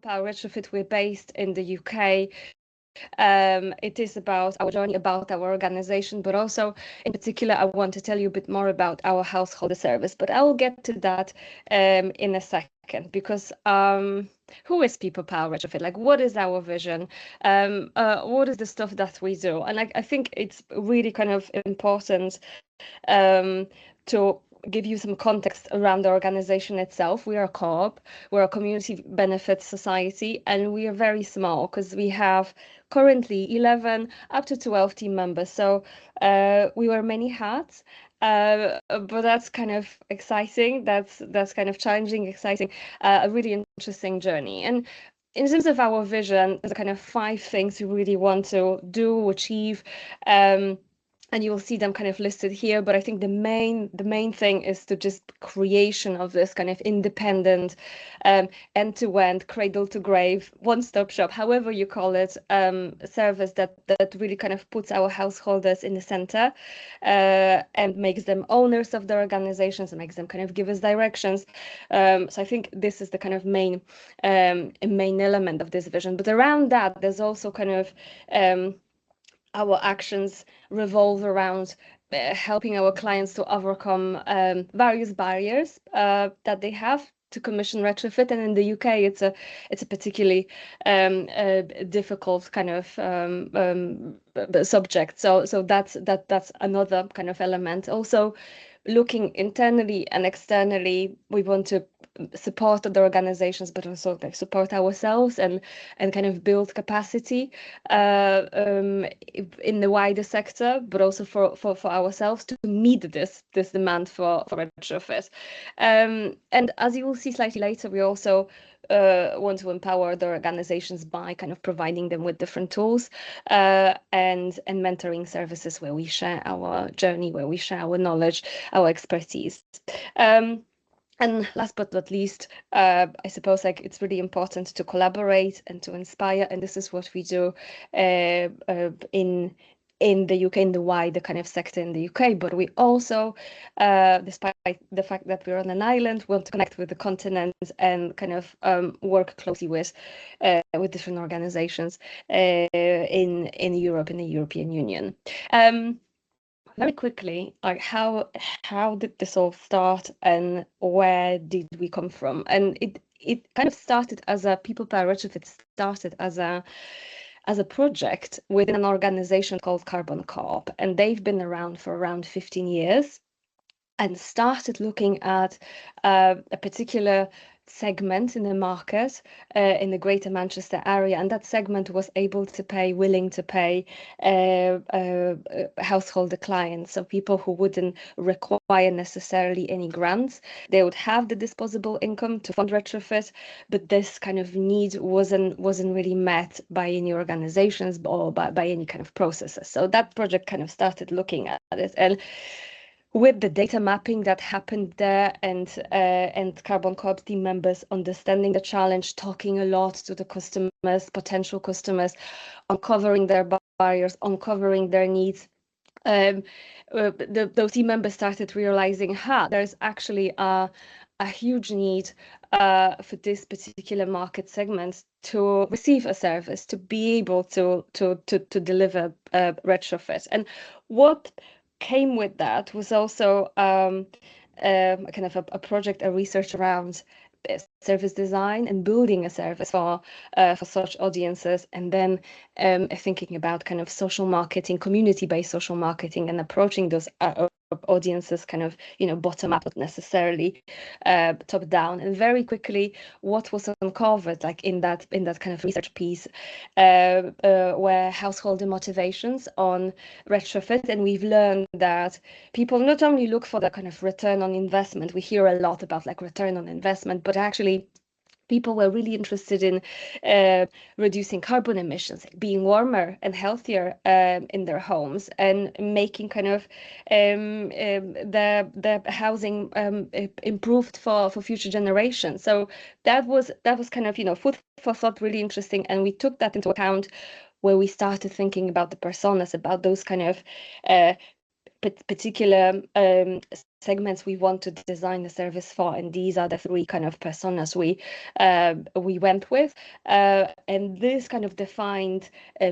Powered Retrofit, we're based in the UK. It is about our journey, about our organization, but also in particular, I want to tell you a bit more about our household service, but I will get to that in a second, because who is People Powered Retrofit? Like, what is our vision? What is the stuff that we do? And I think it's really kind of important to give you some context around the organization itself. We are a co-op, we're a community benefit society, and we are very small because we have currently 11 up to 12 team members. So we wear many hats, but that's kind of exciting. That's kind of challenging, exciting, a really interesting journey. And in terms of our vision, there's kind of 5 things we really want to do, achieve. And you will see them kind of listed here, but I think the main thing is to just creation of this kind of independent, end-to-end, cradle-to-grave, one-stop shop, however you call it, service that really kind of puts our householders in the center, and makes them owners of their organizations and makes them kind of give us directions. So I think this is the kind of main element of this vision. But around that, there's also kind of our actions revolve around helping our clients to overcome various barriers that they have to commission retrofit, and in the UK it's a particularly difficult kind of subject. So that's another kind of element. Also, looking internally and externally, we want to support the organizations, but also like support ourselves and kind of build capacity in the wider sector, but also for ourselves to meet this demand for retrofit. And as you will see slightly later, we also want to empower the organizations by kind of providing them with different tools and mentoring services where we share our journey, where we share our knowledge, our expertise. And last but not least, I suppose like it's really important to collaborate and to inspire, and this is what we do in the UK, in the wider kind of sector in the UK. But we also, despite the fact that we're on an island, want to connect with the continent and kind of work closely with different organizations in Europe, in the European Union. Very quickly, like how did this all start and where did we come from? And it kind of started as a People Powered Retrofit started as a project within an organization called Carbon Co-op, and they've been around for around 15 years and started looking at a particular segment in the market in the Greater Manchester area, and that segment was willing to pay householder clients, so people who wouldn't require necessarily any grants. They would have the disposable income to fund retrofit, but this kind of need wasn't really met by any organizations or by any kind of processes. So that project kind of started looking at it, and with the data mapping that happened there and Carbon Co-op team members understanding the challenge, talking a lot to the customers, potential customers, uncovering their barriers, uncovering their needs, those team members started realizing, there's actually a huge need for this particular market segment to receive a service, to be able to deliver retrofit. And what came with that was also kind of a project, a research around service design and building a service for such audiences, and then thinking about kind of social marketing, community-based social marketing, and approaching those audiences kind of, bottom up, not necessarily top down. And very quickly, what was uncovered, like in that kind of research piece, were householder motivations on retrofit. And we've learned that people not only look for the kind of return on investment. We hear a lot about like return on investment, but actually people were really interested in reducing carbon emissions, like being warmer and healthier in their homes, and making kind of the housing improved for future generations. So that was kind of, food for thought, really interesting. And we took that into account where we started thinking about the personas, about those kind of particular segments we want to design the service for, and these are the three kind of personas we went with, and this kind of defined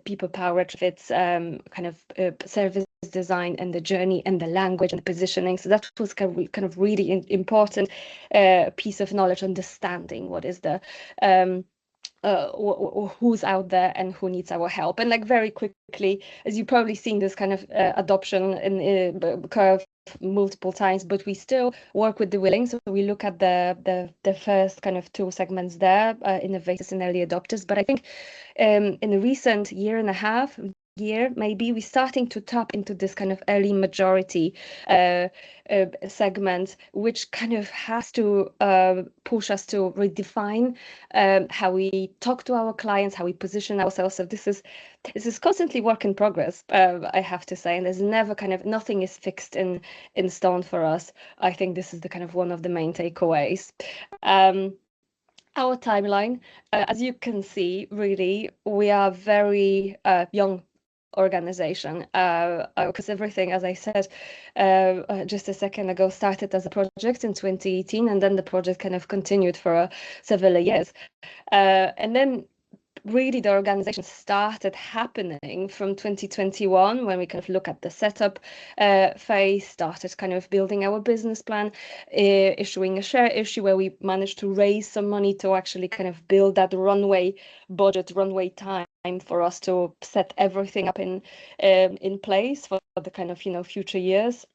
People Powered Retrofit's kind of service design and the journey and the language and the positioning. So that was kind of really important piece of knowledge, understanding what is the who's out there and who needs our help. And like very quickly, as you've probably seen this kind of adoption in curve multiple times, but we still work with the willing. So we look at the first kind of two segments there, innovators and early adopters. But I think in the recent year and a half, maybe we're starting to tap into this kind of early majority segment, which kind of has to push us to redefine how we talk to our clients, how we position ourselves. So this is constantly work in progress, I have to say, and there's never kind of nothing is fixed in stone for us. I think this is the kind of one of the main takeaways. Our timeline, as you can see, really, we are very young organization, because everything, as I said just a second ago, started as a project in 2018, and then the project kind of continued for several years, and then really the organization started happening from 2021, when we kind of look at the setup phase, started kind of building our business plan, issuing a share issue where we managed to raise some money to actually kind of build that runway time for us to set everything up in place for the kind of future years.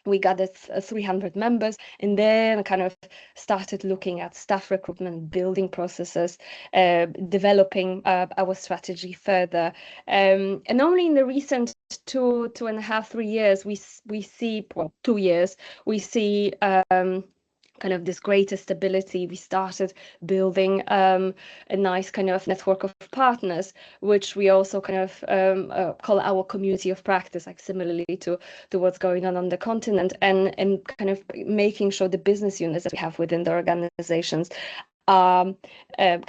We gathered 300 members, and then kind of started looking at staff recruitment, building processes, developing our strategy further. And only in the recent 2.5, 3 years, we see, well, 2 years, we see kind of this greater stability. We started building a nice kind of network of partners, which we also kind of call our community of practice, like similarly to what's going on the continent, and kind of making sure the business units that we have within the organizations kind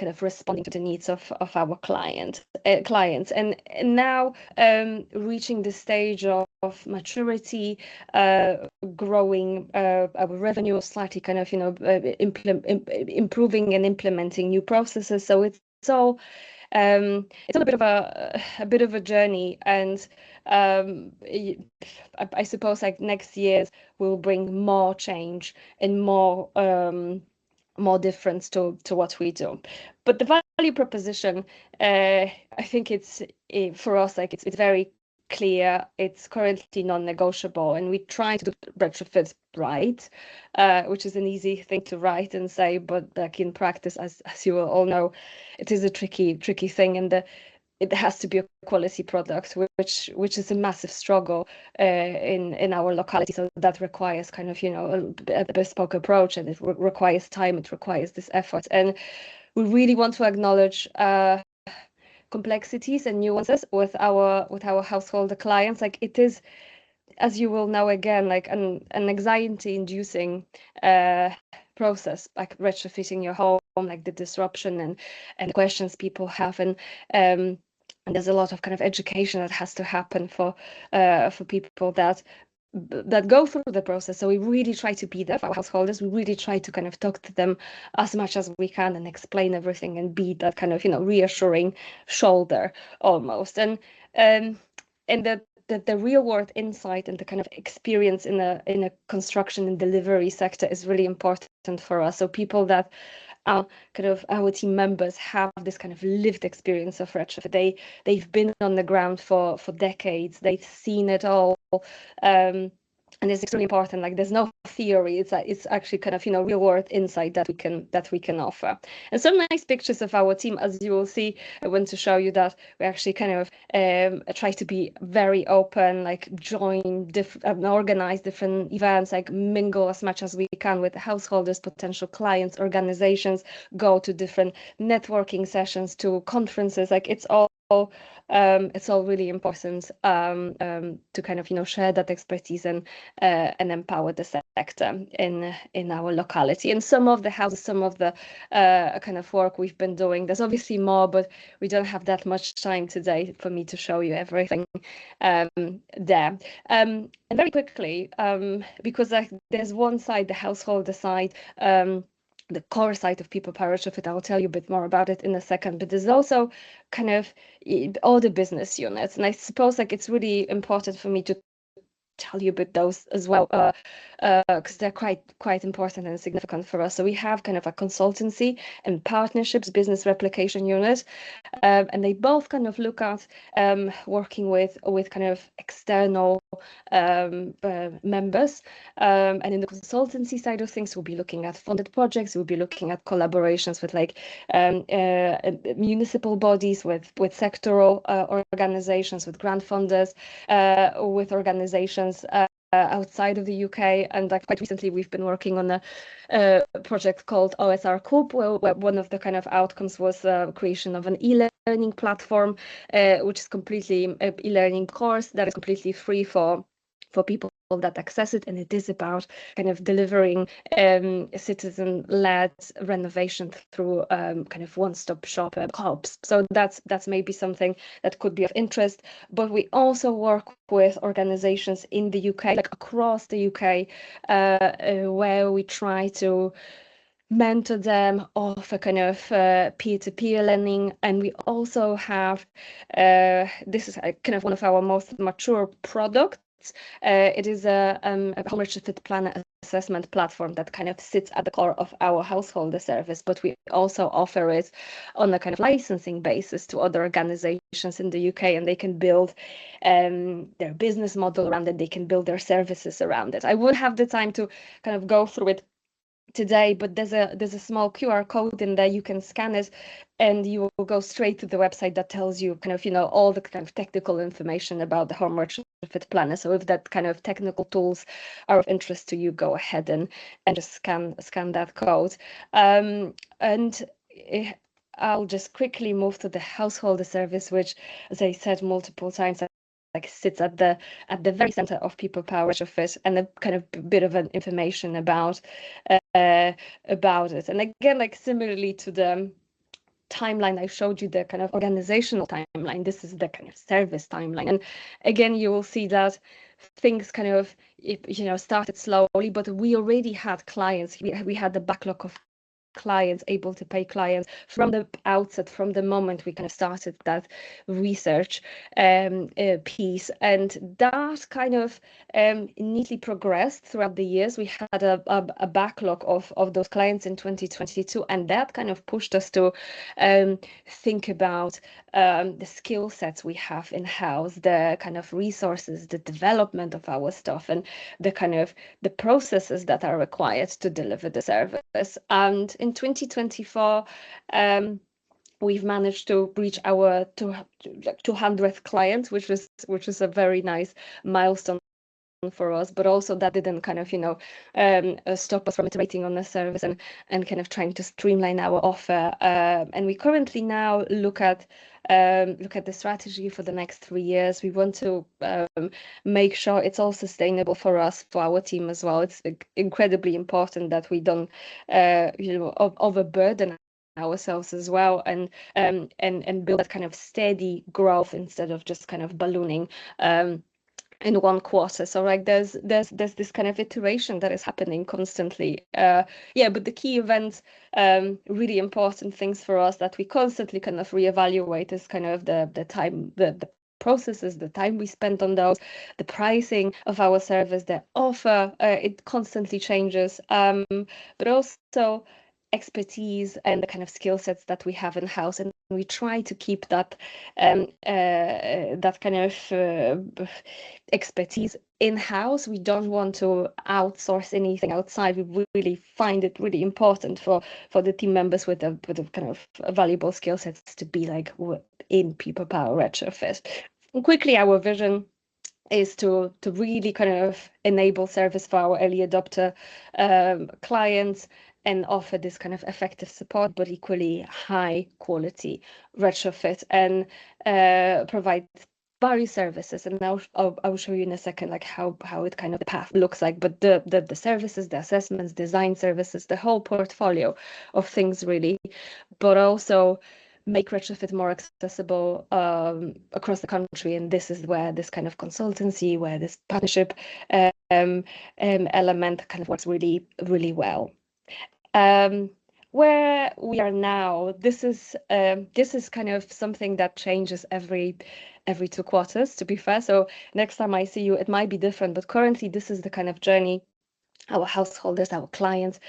of responding to the needs of our clients, and now reaching the stage of maturity, growing our revenue, slightly kind of improving and implementing new processes. So it's all a bit of a journey, and I suppose like next years will bring more change and more difference to what we do. But the value proposition, I think it's for us, like it's very clear. It's currently non-negotiable, and we try to do retrofit right, which is an easy thing to write and say, but like in practice, as you will all know, it is a tricky thing, and it has to be a quality product, which is a massive struggle in our locality. So that requires kind of a bespoke approach, and it requires time. It requires this effort, and we really want to acknowledge complexities and nuances with our householder clients. Like it is, as you will know, again, like an anxiety-inducing process, like retrofitting your home, like the disruption and questions people have, and there's a lot of kind of education that has to happen for people that go through the process. So we really try to be there for our householders. We really try to kind of talk to them as much as we can and explain everything and be that kind of reassuring shoulder almost. And the real world insight and the kind of experience in a construction and delivery sector is really important for us. So people that our team members have this kind of lived experience of retrofit. They've been on the ground for decades. They've seen it all. And it's extremely important. Like there's no theory. It's actually kind of real world insight that we can offer. And some nice pictures of our team, as you will see. I want to show you that we actually kind of try to be very open, like join different, organize different events, like mingle as much as we can with householders, potential clients, organizations, go to different networking sessions, to conferences. Like it's all it's all really important to kind of share that expertise and empower the sector in our locality. And some of the houses, some of the kind of work we've been doing, there's obviously more, but we don't have that much time today for me to show you everything there. And very quickly, because there's one side, the householder side, the core side of People Powered Retrofit. I'll tell you a bit more about it in a second, but there's also kind of all the business units. And I suppose it's really important for me to tell you about those as well, because they're quite important and significant for us. So we have kind of a consultancy and partnerships business replication unit, and they both kind of look at working with kind of external members, and in the consultancy side of things, we'll be looking at funded projects, we'll be looking at collaborations with municipal bodies, with sectoral organizations, with grant funders, with organizations outside of the UK. And quite recently we've been working on a project called OSR Coop, where one of the kind of outcomes was creation of an e-learning platform, which is completely e-learning course that is completely free for people that access it, and it is about kind of delivering citizen-led renovation through kind of one-stop shop hubs. So that's maybe something that could be of interest. But we also work with organizations in the UK, across the UK, where we try to mentor them, offer kind of peer-to-peer learning. And we also have, this is kind of one of our most mature products. It is a home retrofit plan assessment platform that kind of sits at the core of our householder service, but we also offer it on a kind of licensing basis to other organizations in the UK, and they can build their business model around it, they can build their services around it. I won't have the time to kind of go through it today, but there's a small QR code in there. You can scan it and you will go straight to the website that tells you kind of all the kind of technical information about the home retrofit planner. So if that kind of technical tools are of interest to you, go ahead and just scan that code. And I'll just quickly move to the householder service, which, as I said multiple times, sits at the very center of People Powered Retrofit, and a kind of bit of an information about it. And again, similarly to the timeline I showed you, the kind of organizational timeline, this is the kind of service timeline. And again, you will see that things kind of started slowly, but we already had clients. We had the backlog of clients, able to pay clients from the outset, from the moment we kind of started that research piece. And that kind of neatly progressed throughout the years. We had a backlog of those clients in 2022, and that kind of pushed us to think about the skill sets we have in-house, the kind of resources, the development of our stuff, and the kind of the processes that are required to deliver the service. And in 2024, we've managed to reach our 200th client, which is a very nice milestone for us, but also that didn't kind of stop us from iterating on the service and kind of trying to streamline our offer. And we currently now look at the strategy for the next 3 years. We want to make sure it's all sustainable for us, for our team as well. It's incredibly important that we don't overburden ourselves as well, and build that kind of steady growth instead of just kind of ballooning in one quarter. So there's this kind of iteration that is happening constantly. But the key events, really important things for us that we constantly kind of reevaluate is kind of the time, the processes, the time we spend on those, the pricing of our service, the offer, it constantly changes, but also expertise and the kind of skill sets that we have in-house, and we try to keep that that kind of expertise in-house. We don't want to outsource anything outside. We really find it really important for the team members with the kind of valuable skill sets to be in People Powered Retrofit. And quickly, our vision is to really kind of enable service for our early adopter clients, and offer this kind of effective support, but equally high quality retrofit, and provide various services. And now I will show you in a second like how it kind of the path looks like. But the services, the assessments, design services, the whole portfolio of things really, but also make retrofit more accessible across the country. And this is where this kind of consultancy, where this partnership element kind of works really, really well. Where we are now, this is kind of something that changes every 2 quarters, to be fair. So next time I see you, it might be different, but currently this is the kind of journey our householders, our clients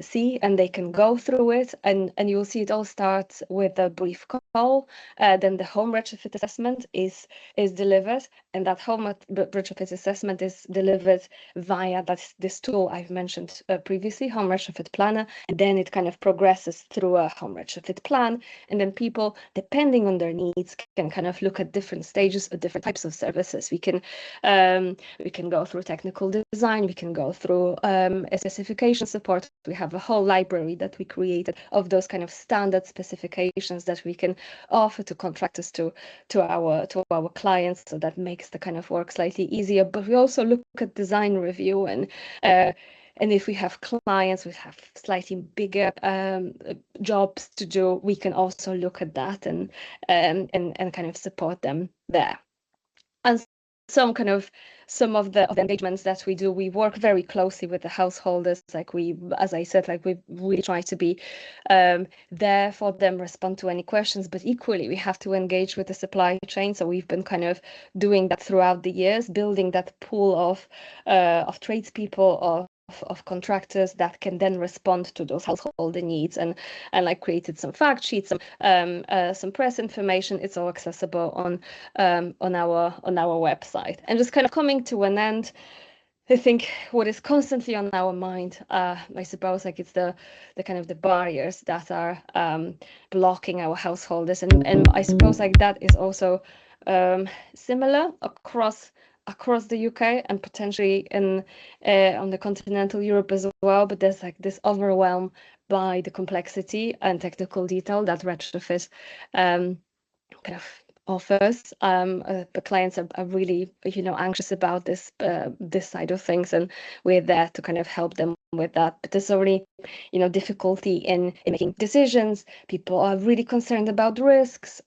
see, and they can go through it, and you'll see it all starts with a brief call. Then the home retrofit assessment is delivered, and that home retrofit assessment is delivered via this tool I've mentioned previously, Home Retrofit Planner, and then it kind of progresses through a home retrofit plan, and then people, depending on their needs, can kind of look at different stages or different types of services. We can go through technical design, we can go through a specification support. We have a whole library that we created of those kind of standard specifications that we can offer to contractors, to our clients, so that makes the kind of work slightly easier. But we also look at design review, and if we have clients, we have slightly bigger jobs to do, we can also look at that and kind of support them there. And some of the engagements that we do, we work very closely with the householders. Like as I said, like we really try to be there for them, respond to any questions, but equally we have to engage with the supply chain. So we've been kind of doing that throughout the years, building that pool of tradespeople, of contractors that can then respond to those householder needs, and like created some fact sheets, some press information. It's all accessible on our website. And just kind of coming to an end, I think what is constantly on our mind, I suppose, like it's the kind of the barriers that are blocking our householders, and I suppose like that is also similar across the UK and potentially on the continental Europe as well. But there's like this overwhelm by the complexity and technical detail that retrofit kind of offers. The clients are really, anxious about this side of things, and we're there to kind of help them with that. But there's already, difficulty in making decisions. People are really concerned about risks.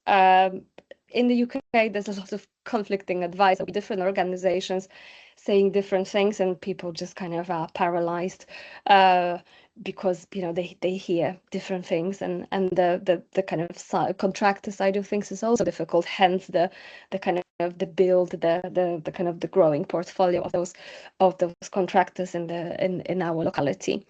In the UK, there's a lot of conflicting advice of different organizations saying different things, and people just kind of are paralyzed because they hear different things, and the kind of contractor side of things is also difficult. Hence the kind of the build, the kind of the growing portfolio of those contractors in our locality.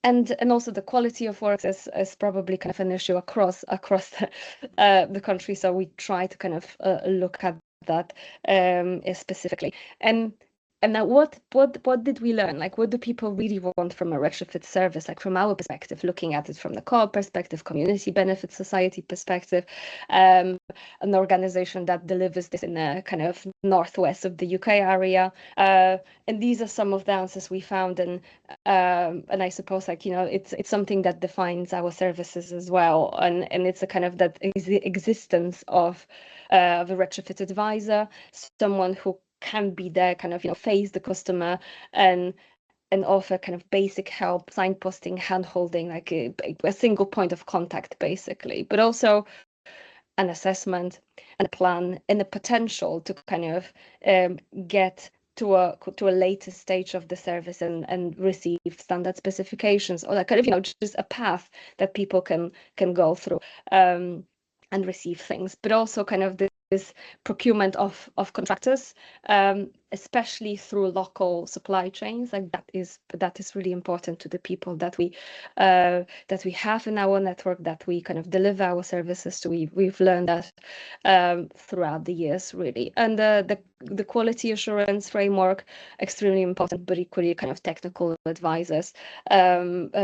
And also the quality of work is probably kind of an issue across the country. So we try to kind of look at that specifically. And now what did we learn? Like, what do people really want from a retrofit service? Like, from our perspective, looking at it from the co-op perspective, community benefit society perspective, an organization that delivers this in the kind of northwest of the UK area. And these are some of the answers we found. And I suppose, like, it's something that defines our services as well. And it's a kind of that existence of a retrofit advisor, someone who can be there, kind of face the customer and offer kind of basic help, signposting, hand-holding, like a single point of contact basically, but also an assessment and a plan and the potential to kind of get to a later stage of the service and receive standard specifications, or that kind of just a path that people can go through and receive things. But also kind of this procurement of contractors, especially through local supply chains. Like that is really important to the people that we have in our network, that we kind of deliver our services to. We've learned that throughout the years, really. And the quality assurance framework, extremely important, but equally kind of technical advisors kind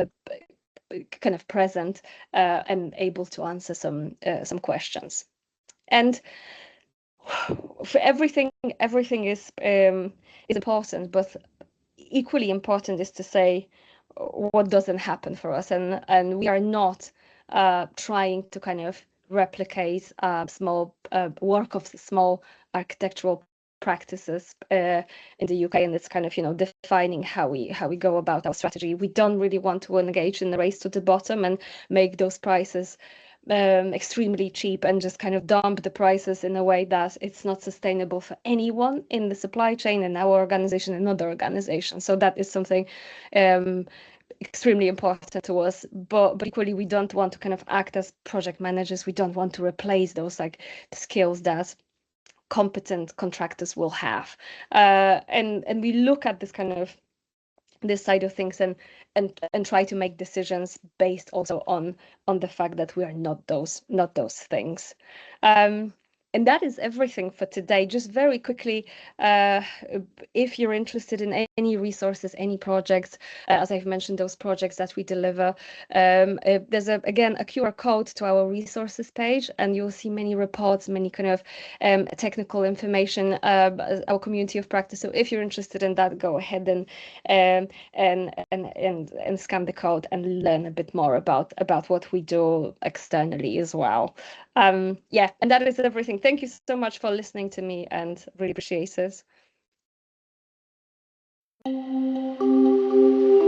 of present and able to answer some questions. And for everything is important, but equally important is to say what doesn't happen for us, and we are not trying to kind of replicate small work of small architectural practices in the UK, and it's kind of, you know, defining how we go about our strategy. We don't really want to engage in the race to the bottom and make those prices extremely cheap and just kind of dump the prices in a way that it's not sustainable for anyone in the supply chain, and our organization and other organizations. So that is something extremely important to us, but equally we don't want to kind of act as project managers. We don't want to replace those like skills that competent contractors will have, and we look at this side of things and try to make decisions based also on the fact that we are not those things. And that is everything for today. Just very quickly, if you're interested in any resources, any projects, as I've mentioned, those projects that we deliver, there's again a QR code to our resources page, and you'll see many reports, many kind of technical information, our community of practice. So if you're interested in that, go ahead and scan the code and learn a bit more about what we do externally as well. Yeah, and that is everything. Thank you so much for listening to me, and really appreciate it.